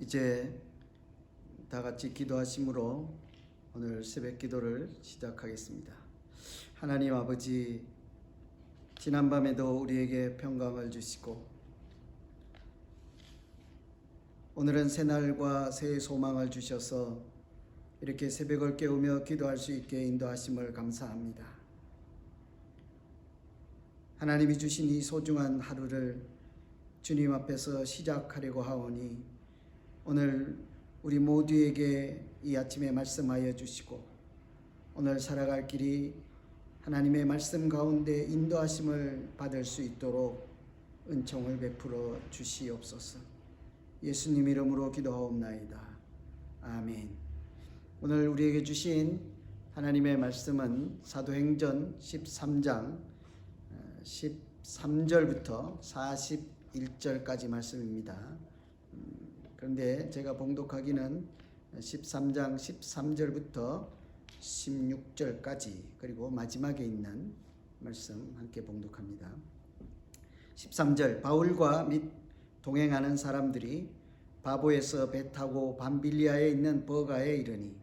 이제 다 같이 기도하심으로 오늘 새벽 기도를 시작하겠습니다. 하나님 아버지, 지난밤에도 우리에게 평강을 주시고 오늘은 새날과 새 소망을 주셔서 이렇게 새벽을 깨우며 기도할 수 있게 인도하심을 감사합니다. 하나님이 주신 이 소중한 하루를 주님 앞에서 시작하려고 하오니 오늘 우리 모두에게 이 아침에 말씀하여 주시고 오늘 살아갈 길이 하나님의 말씀 가운데 인도하심을 받을 수 있도록 은총을 베풀어 주시옵소서. 예수님 이름으로 기도하옵나이다. 아멘. 오늘 우리에게 주신 하나님의 말씀은 사도행전 13장 13절부터 41절까지 말씀입니다. 그런데 제가 봉독하기는 13장 13절부터 16절까지 그리고 마지막에 있는 말씀 함께 봉독합니다. 13절 바울과 및 동행하는 사람들이 바보에서 배 타고 밤빌리아에 있는 버가에 이르니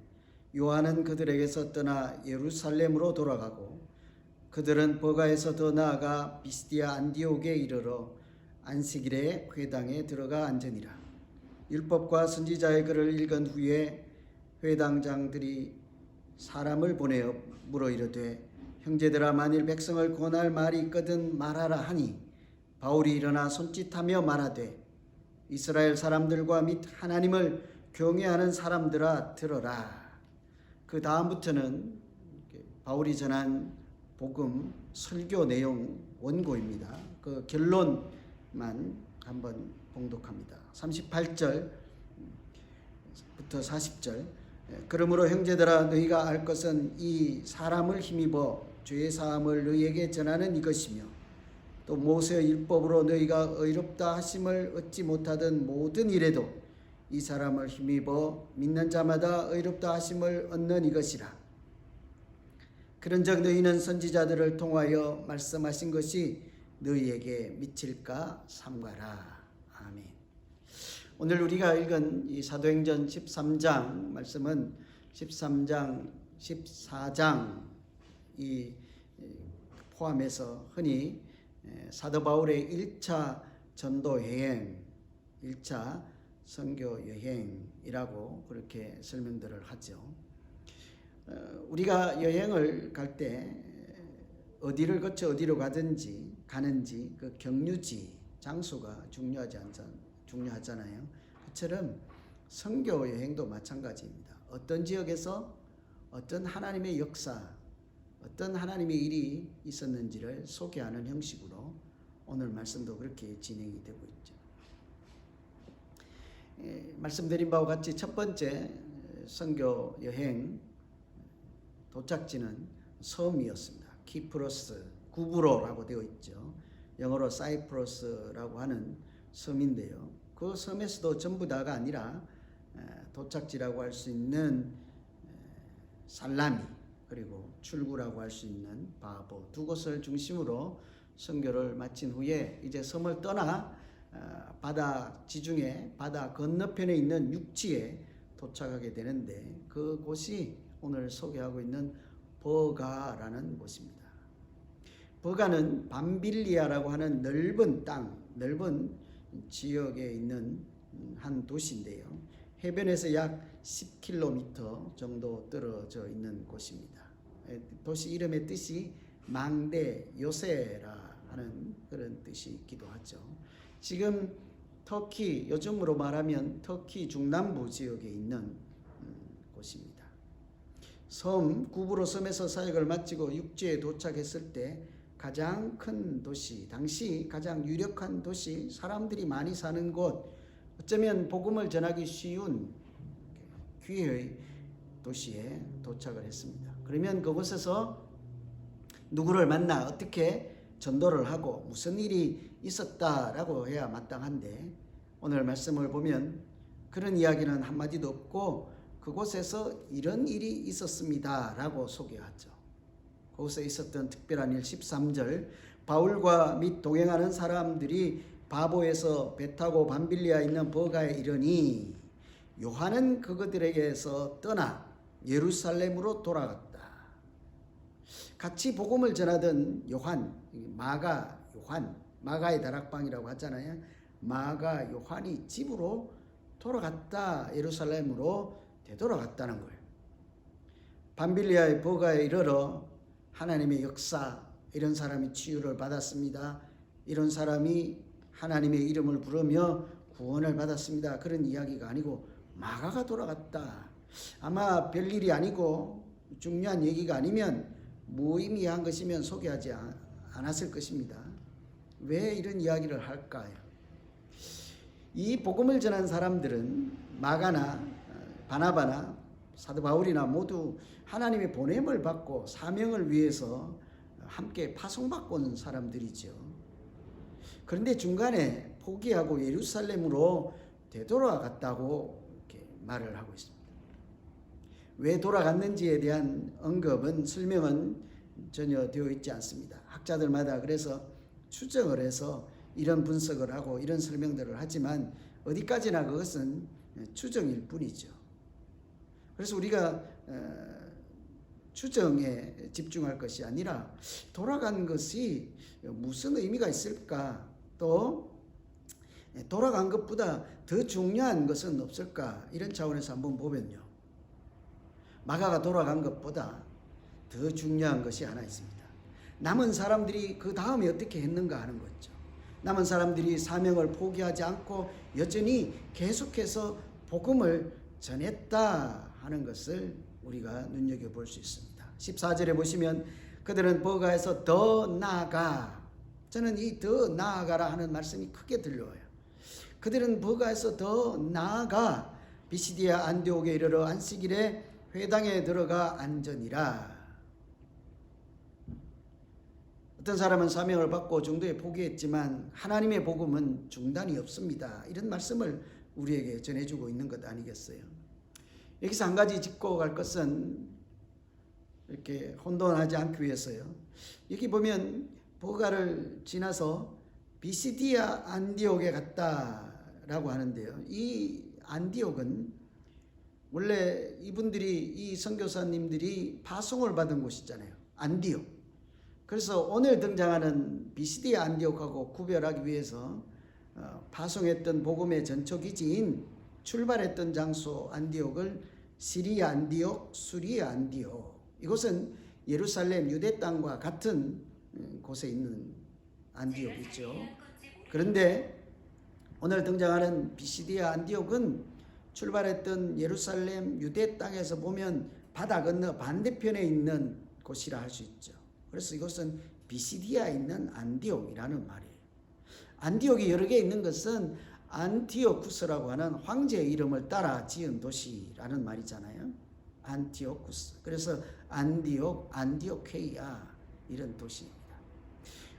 요한은 그들에게서 떠나 예루살렘으로 돌아가고 그들은 버가에서 더 나아가 비스디아 안디옥에 이르러 안식일에 회당에 들어가 앉으니라. 율법과 선지자의 글을 읽은 후에 회당장들이 사람을 보내어 물어 이르되 형제들아 만일 백성을 권할 말이 있거든 말하라 하니 바울이 일어나 손짓하며 말하되 이스라엘 사람들과 및 하나님을 경외하는 사람들아 들어라. 그 다음부터는 바울이 전한 복음 설교 내용 원고입니다. 그 결론만 한번 봉독합니다. 38절부터 40절 그러므로 형제들아 너희가 알 것은 이 사람을 힘입어 죄 사함을 너희에게 전하는 이것이며 또 모세의 율법으로 너희가 의롭다 하심을 얻지 못하던 모든 일에도 이 사람을 힘입어 믿는 자마다 의롭다 하심을 얻는 이것이라. 그런즉 너희는 선지자들을 통하여 말씀하신 것이 너희에게 미칠까 삼가라. 아멘. 오늘 우리가 읽은 이 사도행전 13장 말씀은 13장, 14장 이 포함해서 흔히 사도 바울의 1차 전도 여행, 1차 선교 여행이라고 그렇게 설명들을 하죠. 우리가 여행을 갈 때 어디를 거쳐 어디로 가는지 그 경유지, 장소가 중요하잖아요. 그처럼 선교 여행도 마찬가지입니다. 어떤 지역에서 어떤 하나님의 역사, 어떤 하나님의 일이 있었는지를 소개하는 형식으로 오늘 말씀도 그렇게 진행이 되고 있죠. 말씀드린 바와 같이 첫 번째 선교 여행 도착지는 섬이었습니다. 키프로스, 구브로라고 되어 있죠. 영어로 사이프러스라고 하는 섬인데요. 그 섬에서도 전부 다가 아니라 도착지라고 할 수 있는 살라미 그리고 출구라고 할 수 있는 바보 두 곳을 중심으로 선교를 마친 후에 이제 섬을 떠나 바다 지중해 바다 건너편에 있는 육지에 도착하게 되는데 그곳이 오늘 소개하고 있는 버가라는 곳입니다. 버가는 밤빌리아라고 하는 넓은 땅, 넓은 지역에 있는 한 도시인데요. 해변에서 약 10km 정도 떨어져 있는 곳입니다. 도시 이름의 뜻이 망대 요새라 하는 그런 뜻이 있기도 하죠. 지금 터키, 요즘으로 말하면 터키 중남부 지역에 있는 곳입니다. 구브로 섬에서 사역을 마치고 육지에 도착했을 때 가장 큰 도시, 당시 가장 유력한 도시, 사람들이 많이 사는 곳, 어쩌면 복음을 전하기 쉬운 기회의 도시에 도착을 했습니다. 그러면 그곳에서 누구를 만나 어떻게 전도를 하고 무슨 일이 있었다라고 해야 마땅한데 오늘 말씀을 보면 그런 이야기는 한마디도 없고 그곳에서 이런 일이 있었습니다 라고 소개하죠. 그곳에 있었던 특별한 일 13절 바울과 및 동행하는 사람들이 바보에서 배 타고 밤빌리아에 있는 버가에 이르니 요한은 그들에게서 떠나 예루살렘으로 돌아갔다. 같이 복음을 전하던 요한, 마가의 다락방이라고 하잖아요. 마가 요한이 집으로 돌아갔다. 예루살렘으로 되돌아갔다는 거예요. 밤빌리아의 버가에 이르러 하나님의 역사, 이런 사람이 치유를 받았습니다. 이런 사람이 하나님의 이름을 부르며 구원을 받았습니다. 그런 이야기가 아니고 마가가 돌아갔다. 아마 별일이 아니고 중요한 얘기가 아니면 무의미한 것이면 소개하지 않았을 것입니다. 왜 이런 이야기를 할까요? 이 복음을 전한 사람들은 마가나 바나바나 사도 바울이나 모두 하나님의 보냄을 받고 사명을 위해서 함께 파송받고 온 사람들이죠. 그런데 중간에 포기하고 예루살렘으로 되돌아갔다고 이렇게 말을 하고 있습니다. 왜 돌아갔는지에 대한 언급은 설명은 전혀 되어 있지 않습니다. 학자들마다 그래서 추정을 해서 이런 분석을 하고 이런 설명들을 하지만 어디까지나 그것은 추정일 뿐이죠. 그래서 우리가 추정에 집중할 것이 아니라 돌아간 것이 무슨 의미가 있을까, 또 돌아간 것보다 더 중요한 것은 없을까, 이런 차원에서 한번 보면요, 마가가 돌아간 것보다 더 중요한 것이 하나 있습니다. 남은 사람들이 그 다음에 어떻게 했는가 하는 거죠. 남은 사람들이 사명을 포기하지 않고 여전히 계속해서 복음을 전했다 하는 것을 우리가 눈여겨볼 수 있습니다. 14절에 보시면 그들은 버가에서 더 나아가, 저는 이 더 나아가라 하는 말씀이 크게 들려와요. 그들은 버가에서 더 나아가 비시디아 안디옥에 이르러 안식일에 회당에 들어가 앉으니라. 어떤 사람은 사명을 받고 중도에 포기했지만 하나님의 복음은 중단이 없습니다. 이런 말씀을 우리에게 전해주고 있는 것 아니겠어요? 여기서 한 가지 짚고 갈 것은 이렇게 혼돈하지 않기 위해서요. 여기 보면 버가를 지나서 비시디아 안디옥에 갔다라고 하는데요. 이 안디옥은 원래 이분들이, 이 선교사님들이 파송을 받은 곳이잖아요. 안디옥. 그래서 오늘 등장하는 비시디아 안디옥하고 구별하기 위해서 파송했던 복음의 전초기지인 출발했던 장소 안디옥을 시리아 안디옥, 수리아 안디옥, 이곳은 예루살렘 유대 땅과 같은 곳에 있는 안디옥이죠. 그런데 오늘 등장하는 비시디아 안디옥은 출발했던 예루살렘 유대 땅에서 보면 바다 건너 반대편에 있는 곳이라 할 수 있죠. 그래서 이것은 비시디아에 있는 안디옥이라는 말이에요. 안디옥이 여러 개 있는 것은 안티오쿠스라고 하는 황제의 이름을 따라 지은 도시라는 말이잖아요. 안티오쿠스. 그래서 안디옥, 안디오케이아, 이런 도시입니다.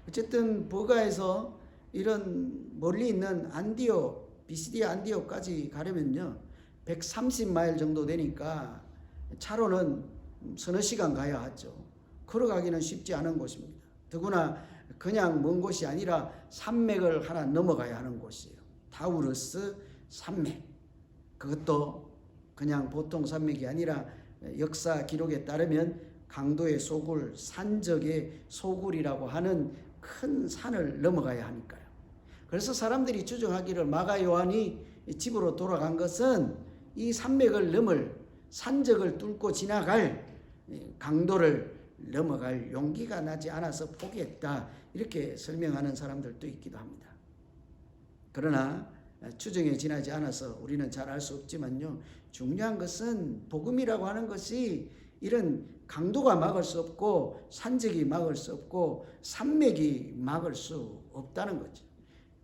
어쨌든 버가에서 이런 멀리 있는 안디옥, 비시디아 안디옥까지 가려면요 130마일 정도 되니까 차로는 서너 시간 가야 하죠. 걸어가기는 쉽지 않은 곳입니다. 더구나 그냥 먼 곳이 아니라 산맥을 하나 넘어가야 하는 곳이에요. 타우르스 산맥. 그것도 그냥 보통 산맥이 아니라 역사 기록에 따르면 강도의 소굴, 산적의 소굴이라고 하는 큰 산을 넘어가야 하니까요. 그래서 사람들이 추정하기를 마가 요한이 집으로 돌아간 것은 이 산맥을 넘을, 산적을 뚫고 지나갈 강도를 넘어갈 용기가 나지 않아서 포기했다, 이렇게 설명하는 사람들도 있기도 합니다. 그러나 추정에 지나지 않아서 우리는 잘 알 수 없지만요, 중요한 것은 복음이라고 하는 것이 이런 강도가 막을 수 없고 산적이 막을 수 없고 산맥이 막을 수 없다는 거죠.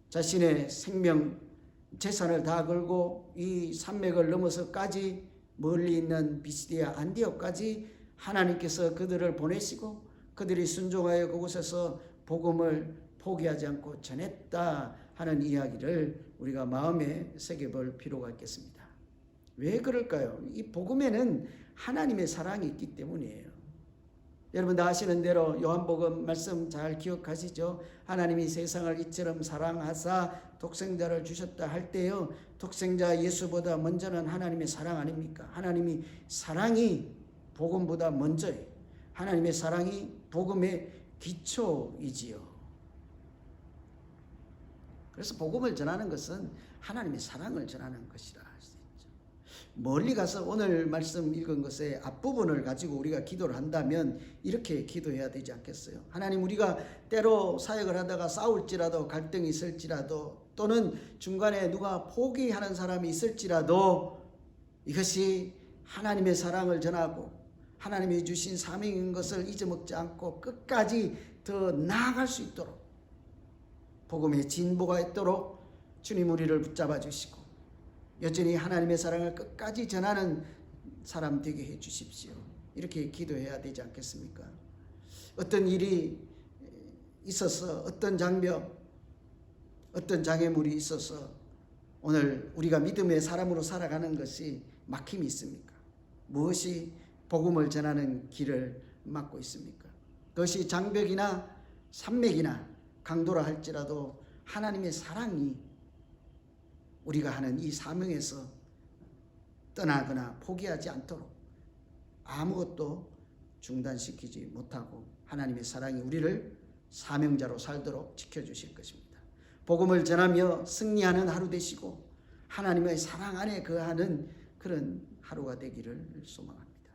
자신의 생명, 재산을 다 걸고 이 산맥을 넘어서까지 멀리 있는 비시디아 안디옥까지 하나님께서 그들을 보내시고 그들이 순종하여 그곳에서 복음을 포기하지 않고 전했다 하는 이야기를 우리가 마음에 새겨볼 필요가 있겠습니다. 왜 그럴까요? 이 복음에는 하나님의 사랑이 있기 때문이에요. 여러분 다 아시는 대로 요한복음 말씀 잘 기억하시죠? 하나님이 세상을 이처럼 사랑하사 독생자를 주셨다 할 때요, 독생자 예수보다 먼저는 하나님의 사랑 아닙니까? 하나님이 사랑이 복음보다 먼저예요. 하나님의 사랑이 복음의 기초이지요. 그래서 복음을 전하는 것은 하나님의 사랑을 전하는 것이라 할 수 있죠. 멀리 가서 오늘 말씀 읽은 것의 앞부분을 가지고 우리가 기도를 한다면 이렇게 기도해야 되지 않겠어요? 하나님, 우리가 때로 사역을 하다가 싸울지라도, 갈등이 있을지라도, 또는 중간에 누가 포기하는 사람이 있을지라도 이것이 하나님의 사랑을 전하고 하나님이 주신 사명인 것을 잊어먹지 않고 끝까지 더 나아갈 수 있도록, 복음의 진보가 있도록 주님 우리를 붙잡아 주시고 여전히 하나님의 사랑을 끝까지 전하는 사람 되게 해 주십시오. 이렇게 기도해야 되지 않겠습니까? 어떤 일이 있어서, 어떤 장벽, 어떤 장애물이 있어서 오늘 우리가 믿음의 사람으로 살아가는 것이 막힘이 있습니까? 무엇이 복음을 전하는 길을 막고 있습니까? 그것이 장벽이나 산맥이나 강도라 할지라도 하나님의 사랑이 우리가 하는 이 사명에서 떠나거나 포기하지 않도록 아무것도 중단시키지 못하고 하나님의 사랑이 우리를 사명자로 살도록 지켜주실 것입니다. 복음을 전하며 승리하는 하루 되시고 하나님의 사랑 안에 거하는 그런 하루가 되기를 소망합니다.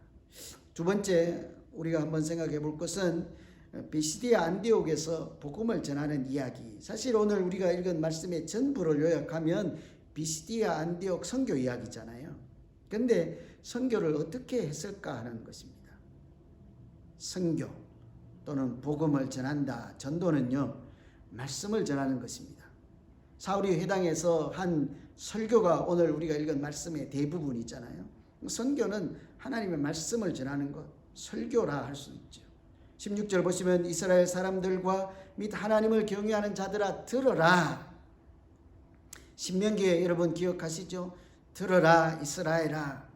두 번째 우리가 한번 생각해 볼 것은 비시디아 안디옥에서 복음을 전하는 이야기. 사실 오늘 우리가 읽은 말씀의 전부를 요약하면 비시디아 안디옥 선교 이야기잖아요. 그런데 선교를 어떻게 했을까 하는 것입니다. 선교 또는 복음을 전한다. 전도는요, 말씀을 전하는 것입니다. 사울이 회당에서 한 설교가 오늘 우리가 읽은 말씀의 대부분이잖아요. 선교는 하나님의 말씀을 전하는 것, 설교라 할 수 있죠. 16절 보시면 이스라엘 사람들과 및 하나님을 경외하는 자들아 들어라. 신명기에 여러분 기억하시죠? 들어라 이스라엘아,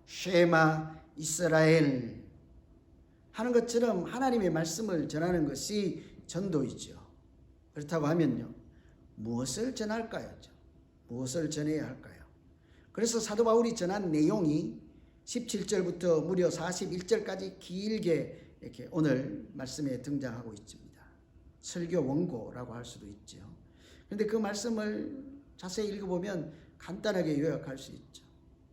쉐마 이스라엘 하는 것처럼 하나님의 말씀을 전하는 것이 전도이죠. 그렇다고 하면요, 무엇을 전할까요? 무엇을 전해야 할까요? 그래서 사도 바울이 전한 내용이 17절부터 무려 41절까지 길게 이렇게 오늘 말씀에 등장하고 있습니다. 설교 원고라고 할 수도 있죠. 그런데 그 말씀을 자세히 읽어보면 간단하게 요약할 수 있죠.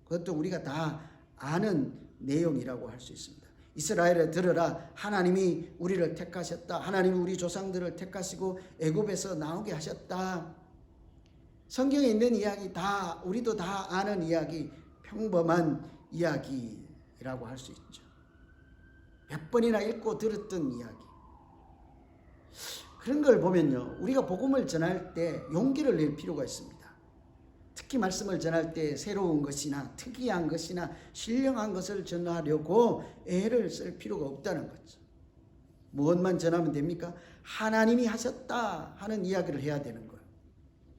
그것도 우리가 다 아는 내용이라고 할 수 있습니다. 이스라엘에 들으라, 하나님이 우리를 택하셨다. 하나님이 우리 조상들을 택하시고 애굽에서 나오게 하셨다. 성경에 있는 이야기 다 우리도 다 아는 이야기, 평범한 이야기라고 할 수 있죠. 몇 번이나 읽고 들었던 이야기. 그런 걸 보면요, 우리가 복음을 전할 때 용기를 낼 필요가 있습니다. 특히 말씀을 전할 때 새로운 것이나 특이한 것이나 신령한 것을 전하려고 애를 쓸 필요가 없다는 거죠. 무엇만 전하면 됩니까? 하나님이 하셨다 하는 이야기를 해야 되는 거예요.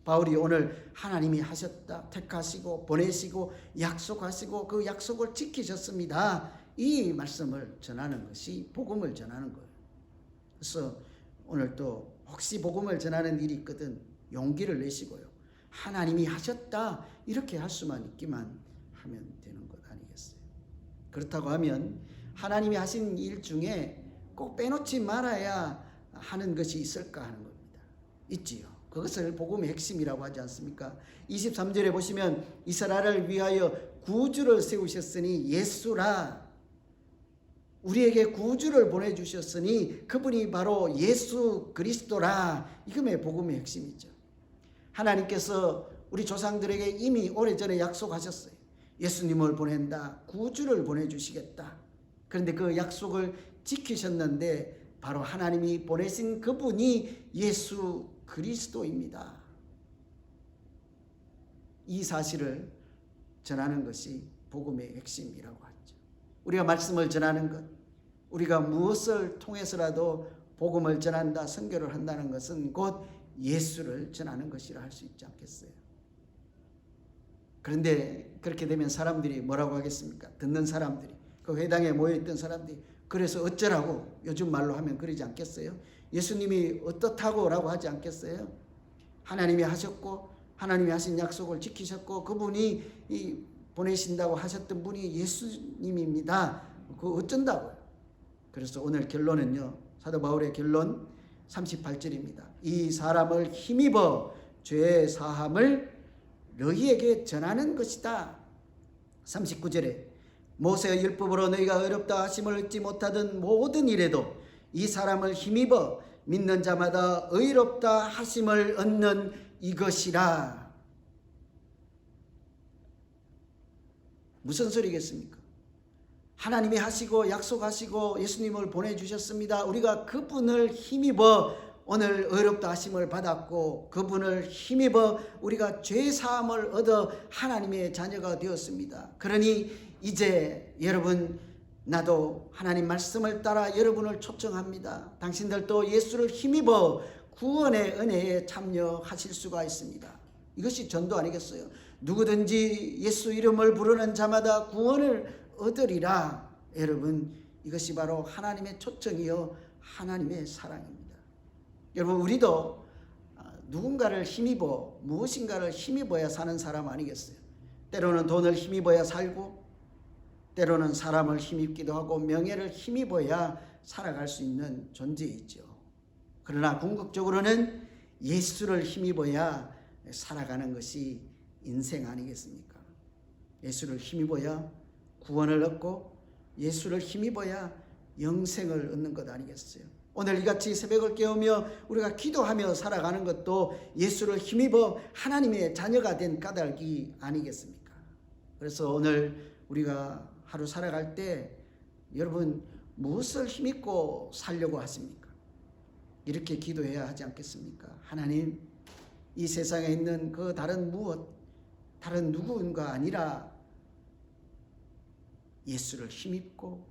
바울이 오늘 하나님이 하셨다, 택하시고 보내시고 약속하시고 그 약속을 지키셨습니다. 이 말씀을 전하는 것이 복음을 전하는 거예요. 그래서 오늘 또 혹시 복음을 전하는 일이 있거든 용기를 내시고요, 하나님이 하셨다 이렇게 할 수만 있기만 하면 되는 것 아니겠어요? 그렇다고 하면 하나님이 하신 일 중에 꼭 빼놓지 말아야 하는 것이 있을까 하는 겁니다. 있지요. 그것을 복음의 핵심이라고 하지 않습니까? 23절에 보시면 이스라엘을 위하여 구주를 세우셨으니 예수라, 우리에게 구주를 보내주셨으니 그분이 바로 예수 그리스도라. 이게 복음의 핵심이죠. 하나님께서 우리 조상들에게 이미 오래전에 약속하셨어요. 예수님을 보낸다, 구주를 보내주시겠다. 그런데 그 약속을 지키셨는데 바로 하나님이 보내신 그분이 예수 그리스도입니다. 이 사실을 전하는 것이 복음의 핵심이라고 하죠. 우리가 말씀을 전하는 것, 우리가 무엇을 통해서라도 복음을 전한다, 선교를 한다는 것은 곧 예수를 전하는 것이라 할 수 있지 않겠어요? 그런데 그렇게 되면 사람들이 뭐라고 하겠습니까? 듣는 사람들이, 그 회당에 모여있던 사람들이 그래서 어쩌라고 요즘 말로 하면 그러지 않겠어요? 예수님이 어떻다고 라고 하지 않겠어요? 하나님이 하셨고 하나님이 하신 약속을 지키셨고 그분이 보내신다고 하셨던 분이 예수님입니다. 그거 어쩐다고요? 그래서 오늘 결론은요. 사도 바울의 결론 38절입니다. 이 사람을 힘입어 죄의 사함을 너희에게 전하는 것이다. 39절에 모세의 율법으로 너희가 어렵다 하심을 얻지 못하던 모든 일에도 이 사람을 힘입어 믿는 자마다 의롭다 하심을 얻는 이것이라. 무슨 소리겠습니까? 하나님이 하시고 약속하시고 예수님을 보내주셨습니다. 우리가 그분을 힘입어 오늘 의롭다 하심을 받았고 그분을 힘입어 우리가 죄사함을 얻어 하나님의 자녀가 되었습니다. 그러니 이제 여러분 나도 하나님 말씀을 따라 여러분을 초청합니다. 당신들도 예수를 힘입어 구원의 은혜에 참여하실 수가 있습니다. 이것이 전도 아니겠어요? 누구든지 예수 이름을 부르는 자마다 구원을 얻으리라. 여러분 이것이 바로 하나님의 초청이요 하나님의 사랑입니다. 여러분 우리도 누군가를 힘입어 무엇인가를 힘입어야 사는 사람 아니겠어요? 때로는 돈을 힘입어야 살고 때로는 사람을 힘입기도 하고 명예를 힘입어야 살아갈 수 있는 존재이죠. 그러나 궁극적으로는 예수를 힘입어야 살아가는 것이 인생 아니겠습니까? 예수를 힘입어야 구원을 얻고 예수를 힘입어야 영생을 얻는 것 아니겠어요? 오늘 이같이 새벽을 깨우며 우리가 기도하며 살아가는 것도 예수를 힘입어 하나님의 자녀가 된 까닭이 아니겠습니까? 그래서 오늘 우리가 하루 살아갈 때 여러분 무엇을 힘입고 살려고 하십니까? 이렇게 기도해야 하지 않겠습니까? 하나님, 이 세상에 있는 그 다른 무엇, 다른 누군가 아니라 예수를 힘입고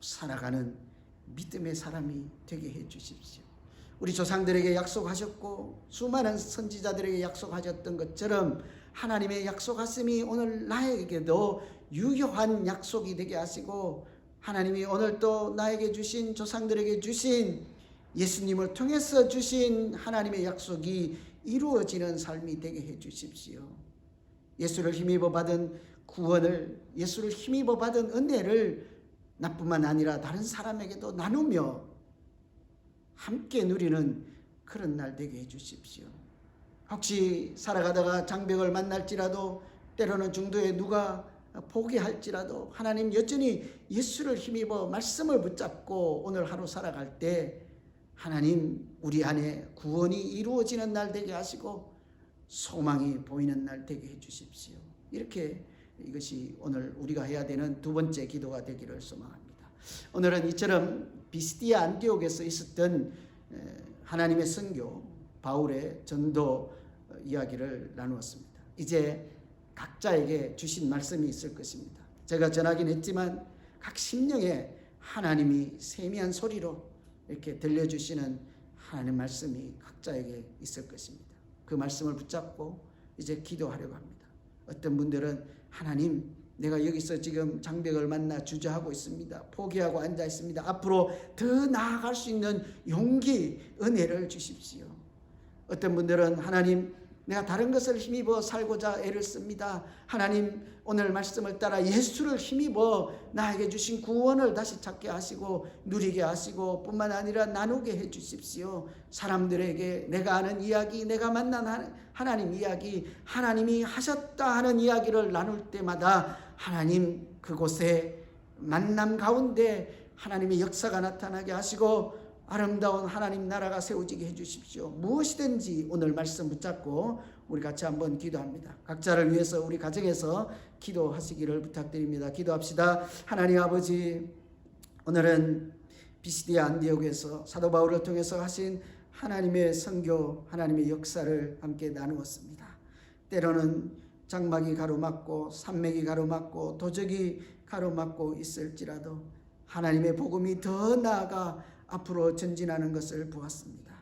살아가는 믿음의 사람이 되게 해 주십시오. 우리 조상들에게 약속하셨고 수많은 선지자들에게 약속하셨던 것처럼 하나님의 약속하심이 오늘 나에게도 유효한 약속이 되게 하시고 하나님이 오늘 또 나에게 주신 조상들에게 주신 예수님을 통해서 주신 하나님의 약속이 이루어지는 삶이 되게 해 주십시오. 예수를 힘입어 받은 구원을, 예수를 힘입어 받은 은혜를 나뿐만 아니라 다른 사람에게도 나누며 함께 누리는 그런 날 되게 해 주십시오. 혹시 살아가다가 장벽을 만날지라도 때로는 중도에 누가 포기할지라도 하나님 여전히 예수를 힘입어 말씀을 붙잡고 오늘 하루 살아갈 때 하나님 우리 안에 구원이 이루어지는 날 되게 하시고 소망이 보이는 날 되게 해 주십시오. 이렇게 이것이 오늘 우리가 해야 되는 두 번째 기도가 되기를 소망합니다. 오늘은 이처럼 비스디아 안디옥에서 있었던 하나님의 선교 바울의 전도 이야기를 나누었습니다. 이제 각자에게 주신 말씀이 있을 것입니다. 제가 전하긴 했지만 각 심령에 하나님이 세미한 소리로 이렇게 들려주시는 하나님 말씀이 각자에게 있을 것입니다. 그 말씀을 붙잡고 이제 기도하려고 합니다. 어떤 분들은 하나님 내가 여기서 지금 장벽을 만나 주저하고 있습니다. 포기하고 앉아 있습니다. 앞으로 더 나아갈 수 있는 용기, 은혜를 주십시오. 어떤 분들은 하나님 내가 다른 것을 힘입어 살고자 애를 씁니다. 하나님 오늘 말씀을 따라 예수를 힘입어 나에게 주신 구원을 다시 찾게 하시고 누리게 하시고 뿐만 아니라 나누게 해 주십시오. 사람들에게 내가 아는 이야기, 내가 만난 하나님 이야기, 하나님이 하셨다 하는 이야기를 나눌 때마다 하나님 그곳에 만남 가운데 하나님의 역사가 나타나게 하시고 아름다운 하나님 나라가 세워지게 해주십시오. 무엇이든지 오늘 말씀 붙잡고 우리 같이 한번 기도합니다. 각자를 위해서 우리 가정에서 기도하시기를 부탁드립니다. 기도합시다. 하나님 아버지, 오늘은 비시디아 안디옥에서 사도 바울을 통해서 하신 하나님의 선교, 하나님의 역사를 함께 나누었습니다. 때로는 장막이 가로막고 산맥이 가로막고 도적이 가로막고 있을지라도 하나님의 복음이 더 나아가 앞으로 전진하는 것을 보았습니다.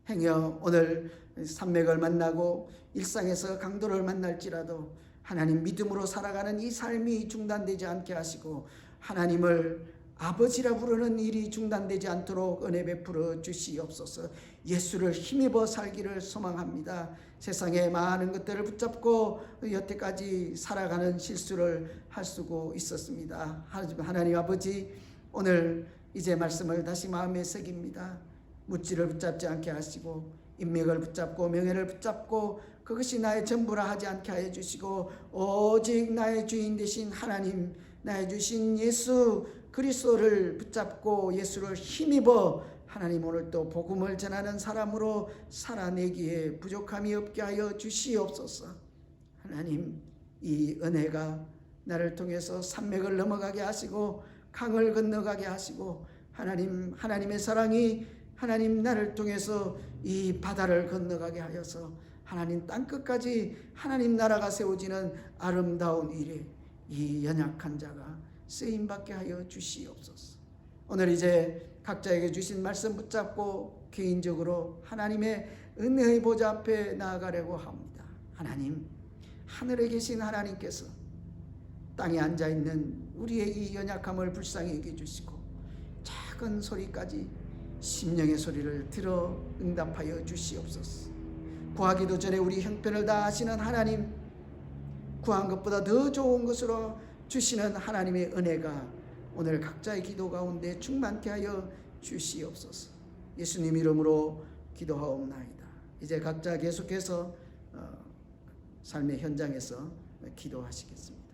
행여 오늘 산맥을 만나고 일상에서 강도를 만날지라도 하나님 믿음으로 살아가는 이 삶이 중단되지 않게 하시고 하나님을 아버지라 부르는 일이 중단되지 않도록 은혜 베풀어 주시옵소서. 예수를 힘입어 살기를 소망합니다. 세상의 많은 것들을 붙잡고 여태까지 살아가는 실수를 할 수고 있었습니다. 하나님 아버지, 오늘 이제 말씀을 다시 마음에 새깁니다. 물질을 붙잡지 않게 하시고 인맥을 붙잡고 명예를 붙잡고 그것이 나의 전부라 하지 않게 하여 주시고 오직 나의 주인 되신 하나님, 나의 주신 예수 그리스도를 붙잡고 예수를 힘입어 하나님 오늘 또 복음을 전하는 사람으로 살아내기에 부족함이 없게 하여 주시옵소서. 하나님, 이 은혜가 나를 통해서 산맥을 넘어가게 하시고 강을 건너가게 하시고 하나님의 사랑이 하나님 나를 통해서 이 바다를 건너가게 하여서 하나님 땅끝까지 하나님 나라가 세워지는 아름다운 일에 이 연약한 자가 쓰임받게 하여 주시옵소서. 오늘 이제 각자에게 주신 말씀 붙잡고 개인적으로 하나님의 은혜의 보좌 앞에 나아가려고 합니다. 하나님, 하늘에 계신 하나님께서 땅에 앉아있는 우리의 이 연약함을 불쌍히 여겨 주시고 작은 소리까지 심령의 소리를 들어 응답하여 주시옵소서. 구하기도 전에 우리 형편을 다 아시는 하나님, 구한 것보다 더 좋은 것으로 주시는 하나님의 은혜가 오늘 각자의 기도 가운데 충만케 하여 주시옵소서. 예수님 이름으로 기도하옵나이다. 이제 각자 계속해서 삶의 현장에서 기도하시겠습니다.